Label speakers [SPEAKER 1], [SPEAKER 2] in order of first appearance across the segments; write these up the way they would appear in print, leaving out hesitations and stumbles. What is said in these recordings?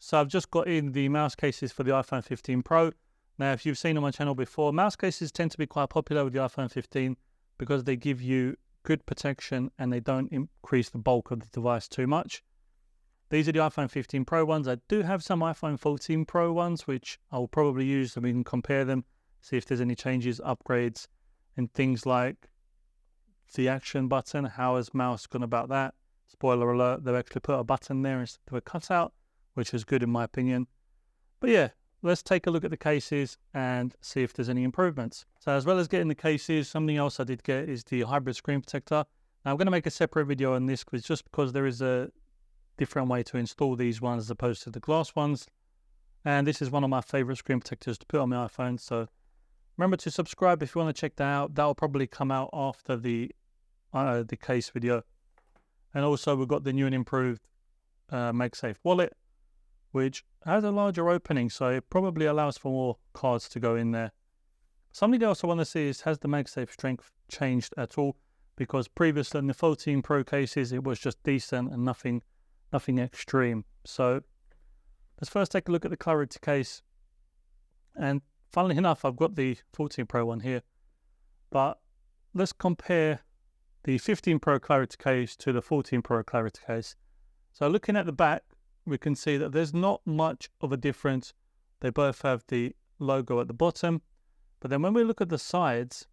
[SPEAKER 1] So I've just got in the mouse cases for the iPhone 15 Pro. Now, if you've seen on my channel before, mouse cases tend to be quite popular with the iPhone 15 because they give you good protection and they don't increase the bulk of the device too much. These are the iPhone 15 Pro ones. I do have some iPhone 14 Pro ones, which I'll probably use so we can compare them, see if there's any changes, upgrades, and things like the action button. How has Mouse gone about that? Spoiler alert, they've actually put a button there instead of a cutout, which is good in my opinion. But yeah, let's take a look at the cases and see if there's any improvements. So as well as getting the cases, something else I did get is the hybrid screen protector. Now I'm going to make a separate video on this because there is a different way to install these ones as opposed to the glass ones. And this is one of my favorite screen protectors to put on my iPhone. So remember to subscribe if you want to check that out. That will probably come out after the case video. And also we've got the new and improved MagSafe wallet, which has a larger opening, so it probably allows for more cards to go in there. Something else I want to see is, has the MagSafe strength changed at all? Because previously in the 14 Pro cases, it was just decent and nothing extreme. So let's first take a look at the Clarity case. And funnily enough, I've got the 14 Pro one here. But let's compare the 15 Pro Clarity case to the 14 Pro Clarity case. So looking at the back, we can see that there's not much of a difference. They both have the logo at the bottom. But then when we look at the sides,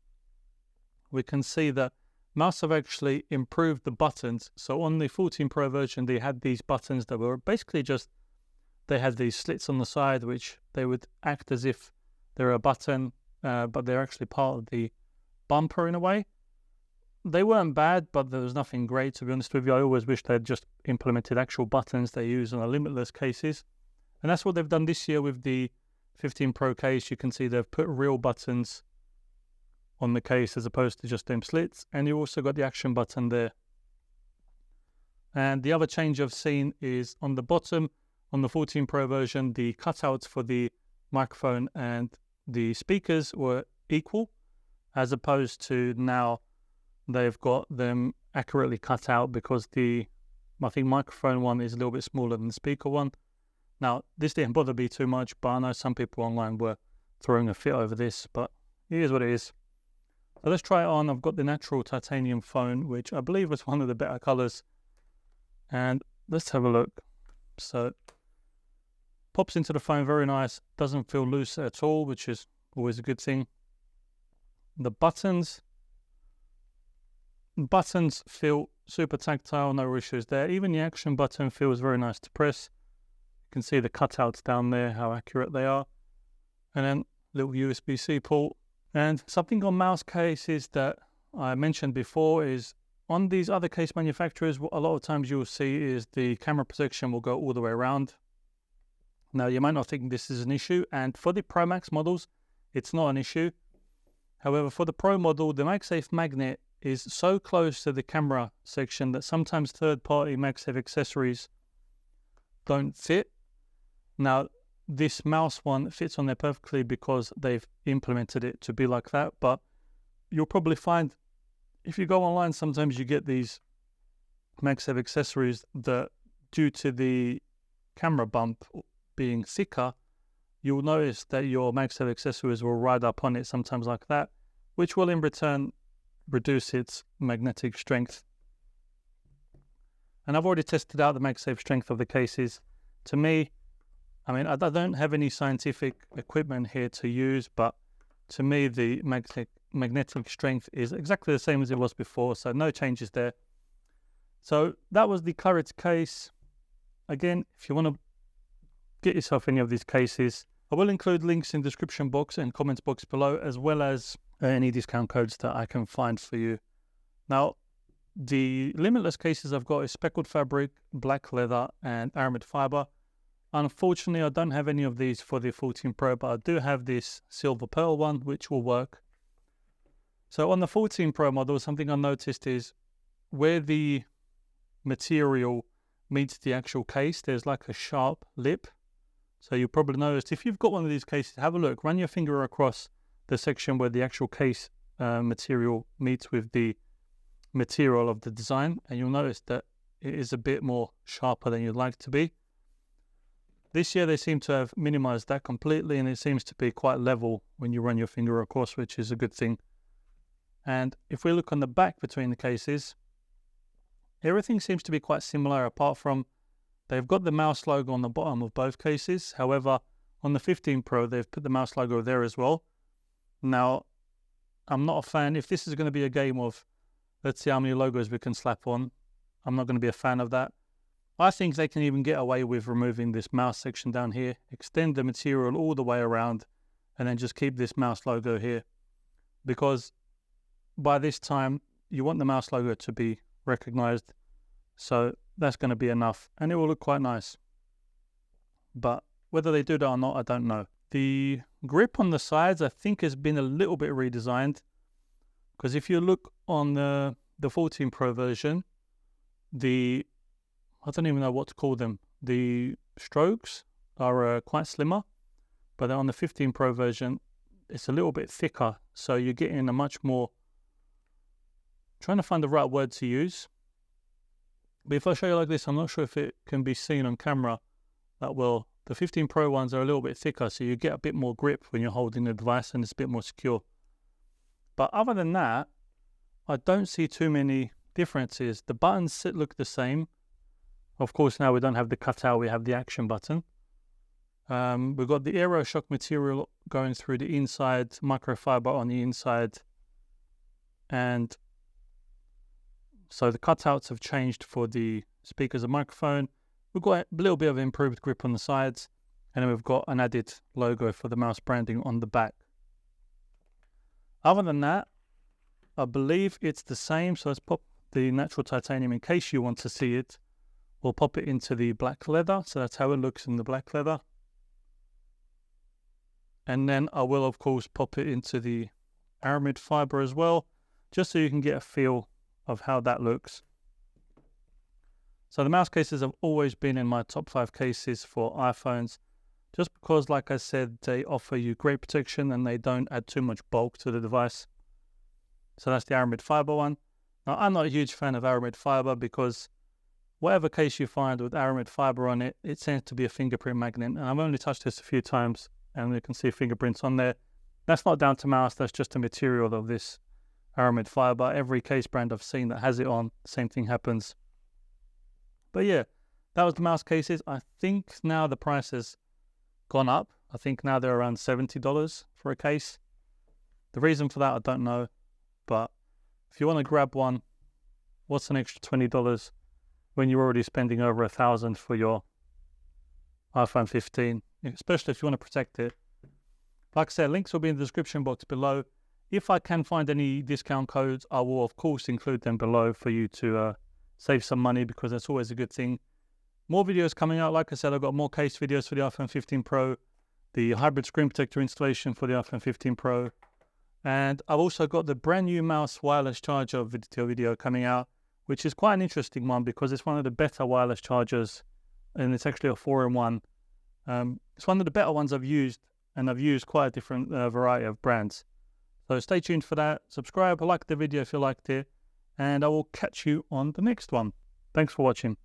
[SPEAKER 1] we can see that Mouse have actually improved the buttons. So on the 14 Pro version, they had these buttons that were basically just, they had these slits on the side, which they would act as if they're a button, but they're actually part of the bumper in a way. They weren't bad, but there was nothing great, to be honest with you. I always wish they'd just implemented actual buttons they use on the Limitless cases. And that's what they've done this year with the 15 Pro case. You can see they've put real buttons on the case as opposed to just them slits. And you also got the action button there. And the other change I've seen is on the bottom, on the 14 Pro version, the cutouts for the microphone and the speakers were equal, as opposed to now they've got them accurately cut out because I think microphone one is a little bit smaller than the speaker one. Now, this didn't bother me too much, but I know some people online were throwing a fit over this, but it is what it is. So let's try it on. I've got the natural titanium phone, which I believe was one of the better colors. And let's have a look. So pops into the phone, very nice. Doesn't feel loose at all, which is always a good thing. The buttons feel super tactile, no issues there. Even the action button feels very nice to press. You can see the cutouts down there, how accurate they are. And then little USB-C port. And something on mouse cases that I mentioned before is on these other case manufacturers, what a lot of times you will see is the camera protection will go all the way around. Now, you might not think this is an issue, and for the Pro Max models, it's not an issue. However, for the Pro model, the MagSafe magnet is so close to the camera section that sometimes third-party MagSafe accessories don't fit. Now, this mouse one fits on there perfectly because they've implemented it to be like that, but you'll probably find if you go online, sometimes you get these MagSafe accessories that, due to the camera bump being thicker, you'll notice that your MagSafe accessories will ride up on it sometimes like that, which will in return reduce its magnetic strength. And I've already tested out the MagSafe strength of the cases. To me, I mean, I don't have any scientific equipment here to use, but to me, the magnetic strength is exactly the same as it was before, so no changes there. So that was the Clarity case. Again, if you want to get yourself any of these cases, I will include links in the description box and comments box below, as well as any discount codes that I can find for you. Now, the Limitless cases I've got is speckled fabric, black leather, and Aramid Fiber. Unfortunately, I don't have any of these for the 14 Pro, but I do have this silver pearl one, which will work. So on the 14 Pro model, something I noticed is where the material meets the actual case, there's like a sharp lip. So you probably noticed, if you've got one of these cases, have a look, run your finger across the section where the actual case material meets with the material of the design, and you'll notice that it is a bit more sharper than you'd like it to be. This year they seem to have minimized that completely, and it seems to be quite level when you run your finger across, which is a good thing. And if we look on the back between the cases, everything seems to be quite similar, apart from they've got the mouse logo on the bottom of both cases. However, on the 15 Pro, they've put the mouse logo there as well. Now, I'm not a fan. If this is going to be a game of, let's see how many logos we can slap on, I'm not going to be a fan of that. I think they can even get away with removing this mouse section down here, extend the material all the way around, and then just keep this mouse logo here. Because by this time, you want the mouse logo to be recognized. So that's going to be enough, and it will look quite nice. But whether they do that or not, I don't know. The grip on the sides, I think, has been a little bit redesigned. Because if you look on the 14 Pro version, I don't even know what to call them. The strokes are quite slimmer, but on the 15 Pro version, it's a little bit thicker. So you're getting a much more, trying to find the right word to use. But if I show you like this, I'm not sure if it can be seen on camera that well. The 15 Pro ones are a little bit thicker, so you get a bit more grip when you're holding the device, and it's a bit more secure. But other than that, I don't see too many differences. The buttons look the same. Of course, now we don't have the cutout, we have the action button. We've got the AeroShock material going through the inside, microfiber on the inside. And so the cutouts have changed for the speakers and microphone. We've got a little bit of improved grip on the sides. And then we've got an added logo for the mouse branding on the back. Other than that, I believe it's the same. So let's pop the natural titanium in case you want to see it. We'll pop it into the black leather. So that's how it looks in the black leather. And then I will, of course, pop it into the Aramid Fiber as well, just so you can get a feel of how that looks. So the mouse cases have always been in my top 5 cases for iPhones, just because, like I said, they offer you great protection and they don't add too much bulk to the device. So that's the Aramid Fiber one. Now, I'm not a huge fan of Aramid Fiber because whatever case you find with Aramid Fiber on it, it tends to be a fingerprint magnet. And I've only touched this a few times and you can see fingerprints on there. That's not down to mouse, that's just the material of this Aramid Fiber. Every case brand I've seen that has it on, same thing happens. But yeah, that was the mouse cases. I think now the price has gone up. I think now they're around $70 for a case. The reason for that, I don't know. But if you want to grab one, what's an extra $20 when you're already spending over $1,000 for your iPhone 15, especially if you want to protect it. Like I said, links will be in the description box below. If I can find any discount codes, I will of course include them below for you to save some money, because that's always a good thing. More videos coming out. Like I said, I've got more case videos for the iPhone 15 Pro, the hybrid screen protector installation for the iPhone 15 Pro, and I've also got the brand new mouse wireless charger video coming out, which is quite an interesting one because it's one of the better wireless chargers, and it's actually a 4-in-1. It's one of the better ones I've used, and I've used quite a different variety of brands. So stay tuned for that. Subscribe, like the video if you liked it, and I will catch you on the next one. Thanks for watching.